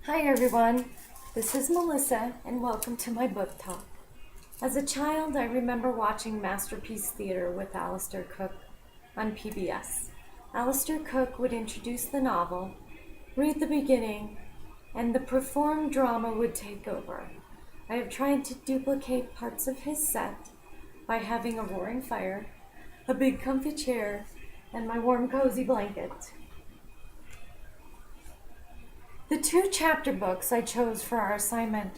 Hi everyone, this is Melissa and welcome to my book talk. As a child, I remember watching Masterpiece Theater with Alistair Cooke on PBS. Alistair Cooke would introduce the novel, read the beginning, and the performed drama would take over. I have tried to duplicate parts of his set by having a roaring fire, a big comfy chair, and my warm cozy blanket. The two chapter books I chose for our assignment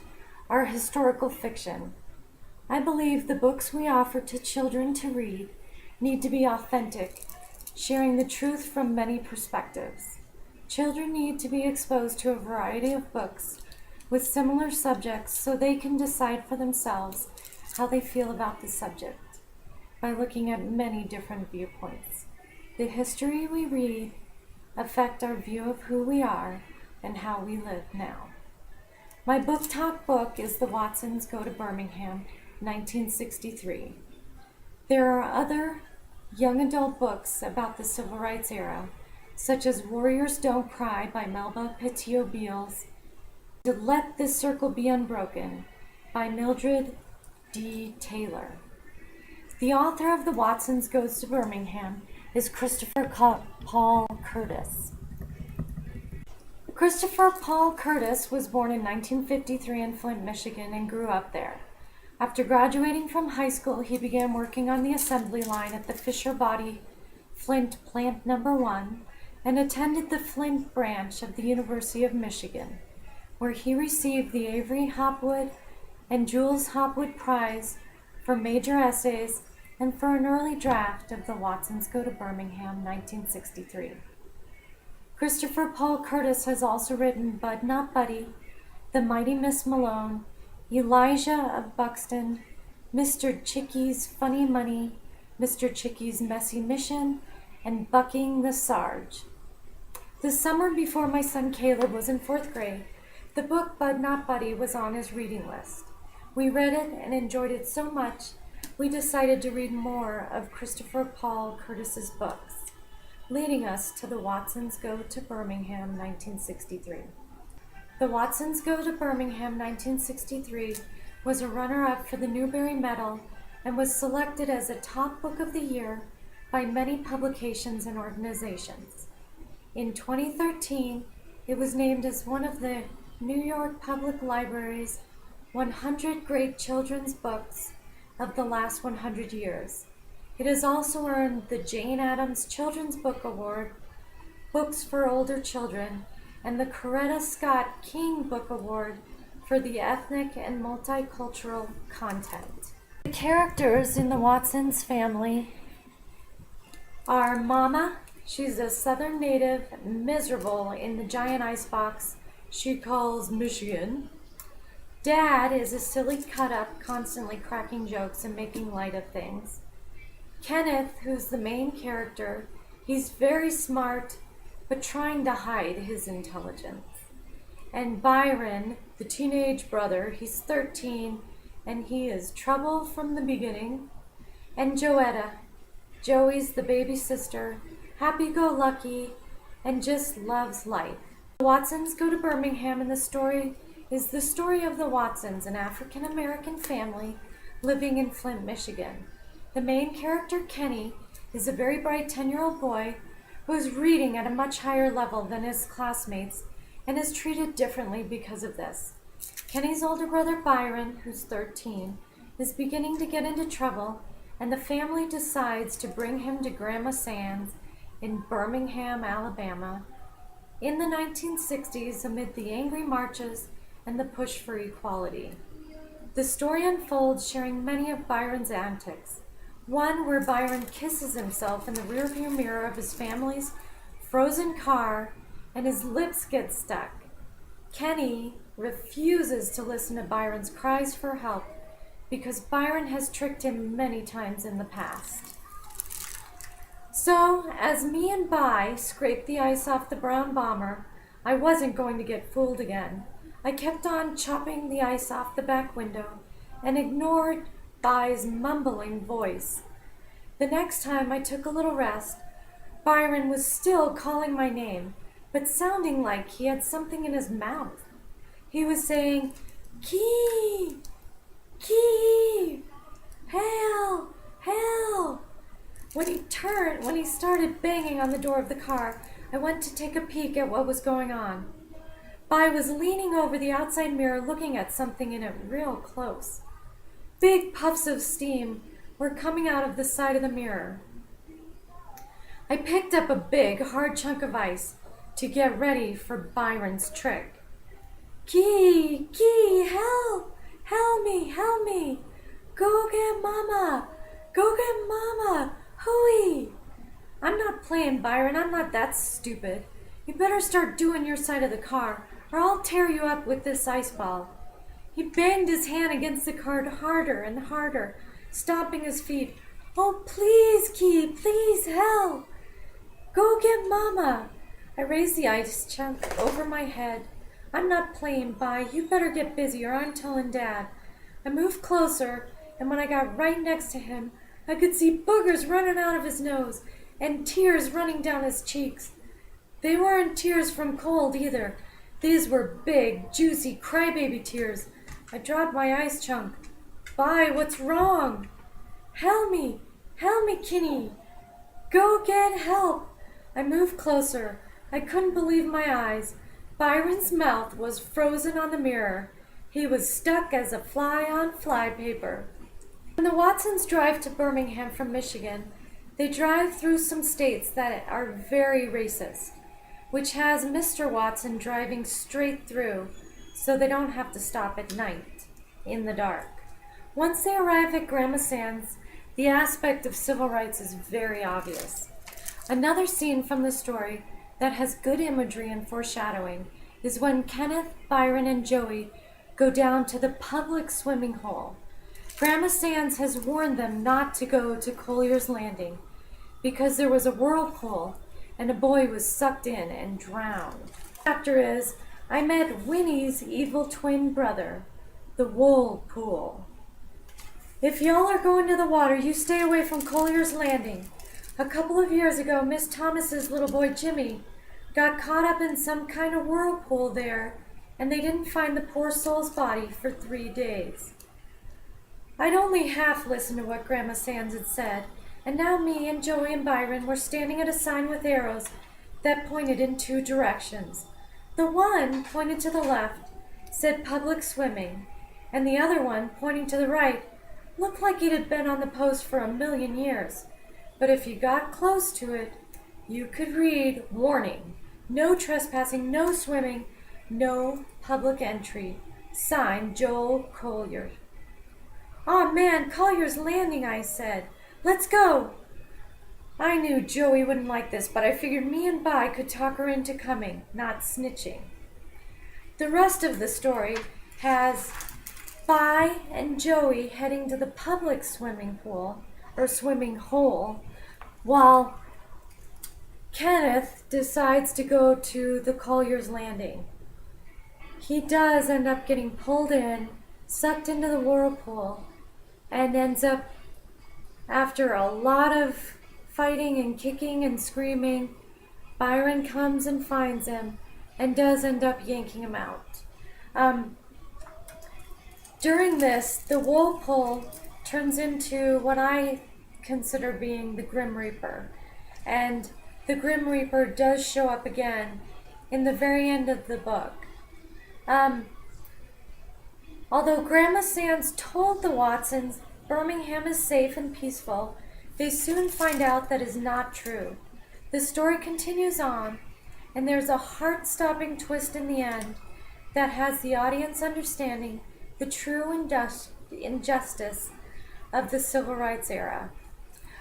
are historical fiction. I believe the books we offer to children to read need to be authentic, sharing the truth from many perspectives. Children need to be exposed to a variety of books with similar subjects so they can decide for themselves how they feel about the subject by looking at many different viewpoints. The history we read affect our view of who we are and how we live now. My book talk book is The Watsons Go to Birmingham, 1963. There are other young adult books about the Civil Rights era, such as Warriors Don't Cry by Melba Pattillo Beals, and Let This Circle Be Unbroken by Mildred D. Taylor. The author of The Watsons Goes to Birmingham is Christopher Paul Curtis. Christopher Paul Curtis was born in 1953 in Flint, Michigan, and grew up there. After graduating from high school, he began working on the assembly line at the Fisher Body Flint Plant No. 1 and attended the Flint branch of the University of Michigan, where he received the Avery Hopwood and Jules Hopwood Prize for major essays and for an early draft of The Watsons Go to Birmingham, 1963. Christopher Paul Curtis has also written Bud Not Buddy, The Mighty Miss Malone, Elijah of Buxton, Mr. Chickie's Funny Money, Mr. Chickie's Messy Mission, and Bucking the Sarge. The summer before my son Caleb was in 4th grade, the book Bud Not Buddy was on his reading list. We read it and enjoyed it so much, we decided to read more of Christopher Paul Curtis's books, leading us to The Watsons Go to Birmingham, 1963. The Watsons Go to Birmingham, 1963 was a runner-up for the Newbery Medal and was selected as a top book of the year by many publications and organizations. In 2013, it was named as one of the New York Public Library's 100 Great Children's Books of the Last 100 Years. It has also earned the Jane Addams Children's Book Award, Books for Older Children, and the Coretta Scott King Book Award for the ethnic and multicultural content. The characters in the Watsons family are Mama. She's a Southern native, miserable in the giant icebox she calls Michigan. Dad is a silly cut-up, constantly cracking jokes and making light of things. Kenneth, who's the main character, he's very smart, but trying to hide his intelligence. And Byron, the teenage brother, he's 13, and he is trouble from the beginning. And Joetta, Joey's the baby sister, happy-go-lucky, and just loves life. The Watsons Go to Birmingham, and the story is the story of the Watsons, an African-American family living in Flint, Michigan. The main character, Kenny, is a very bright 10-year-old boy who is reading at a much higher level than his classmates and is treated differently because of this. Kenny's older brother, Byron, who's 13, is beginning to get into trouble, and the family decides to bring him to Grandma Sands in Birmingham, Alabama, in the 1960s amid the angry marches and the push for equality. The story unfolds sharing many of Byron's antics. One where Byron kisses himself in the rearview mirror of his family's frozen car and his lips get stuck. Kenny refuses to listen to Byron's cries for help because Byron has tricked him many times in the past. So, as me and Bai scraped the ice off the brown bomber, I wasn't going to get fooled again. I kept on chopping the ice off the back window and ignored Bai's mumbling voice. The next time I took a little rest, Byron was still calling my name, but sounding like he had something in his mouth. He was saying, "Key! Key! Hail! Hail!" When he started banging on the door of the car, I went to take a peek at what was going on. Bai was leaning over the outside mirror looking at something in it real close. Big puffs of steam were coming out of the side of the mirror. I picked up a big, hard chunk of ice to get ready for Byron's trick. "Key! Key! Help! Help me! Help me! Go get Mama! Go get Mama! Hooey!" "I'm not playing, Byron. I'm not that stupid. You better start doing your side of the car, or I'll tear you up with this ice ball." He banged his hand against the car harder and harder, stomping his feet. "Oh, please, Key, please help! Go get Mama!" I raised the ice chunk over my head. "I'm not playing, Bai. You better get busy or I'm telling Dad." I moved closer, and when I got right next to him, I could see boogers running out of his nose and tears running down his cheeks. They weren't tears from cold either. These were big, juicy, crybaby tears. I dropped my ice chunk. "Bai, what's wrong?" Help me, Kinney. Go get help." I moved closer. I couldn't believe my eyes. Byron's mouth was frozen on the mirror. He was stuck as a fly on flypaper. When the Watsons drive to Birmingham from Michigan, they drive through some states that are very racist, which has Mr. Watson driving straight through so they don't have to stop at night in the dark. Once they arrive at Grandma Sands, the aspect of civil rights is very obvious. Another scene from the story that has good imagery and foreshadowing is when Kenneth, Byron, and Joey go down to the public swimming hole. Grandma Sands has warned them not to go to Collier's Landing because there was a whirlpool and a boy was sucked in and drowned. The chapter is, I met Winnie's evil twin brother, the Whirlpool. If y'all are going to the water, you stay away from Collier's Landing. A couple of years ago, Miss Thomas's little boy Jimmy got caught up in some kind of whirlpool there, and they didn't find the poor soul's body for 3 days. I'd only half listened to what Grandma Sands had said, and now me and Joey and Byron were standing at a sign with arrows that pointed in 2 directions. The one, pointed to the left, said public swimming, and the other one, pointing to the right, looked like it had been on the post for 1,000,000 years. But if you got close to it, you could read, warning, no trespassing, no swimming, no public entry. Signed, Joel Collier. "Aw man, Collier's Landing," I said. "Let's go." I knew Joey wouldn't like this, but I figured me and Bai could talk her into coming, not snitching. The rest of the story has Bai and Joey heading to the public swimming pool, or swimming hole, while Kenneth decides to go to the Collier's Landing. He does end up getting pulled in, sucked into the whirlpool, and ends up, after a lot of fighting and kicking and screaming, Byron comes and finds him and does end up yanking him out. During this, the whirlpool turns into what I consider being the Grim Reaper. And the Grim Reaper does show up again in the very end of the book. Although Grandma Sands told the Watsons Birmingham is safe and peaceful, they soon find out that is not true. The story continues on, and there's a heart-stopping twist in the end that has the audience understanding the true injustice of the civil rights era.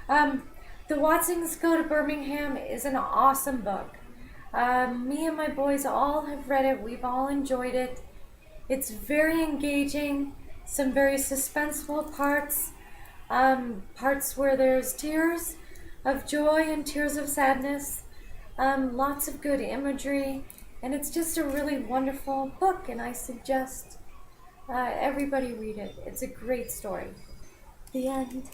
The Watsons Go to Birmingham is an awesome book. Me and my boys all have read it. We've all enjoyed it. It's very engaging, some very suspenseful parts, parts where there's tears of joy and tears of sadness, lots of good imagery, and it's just a really wonderful book, and I suggest everybody read it. It's a great story. The end.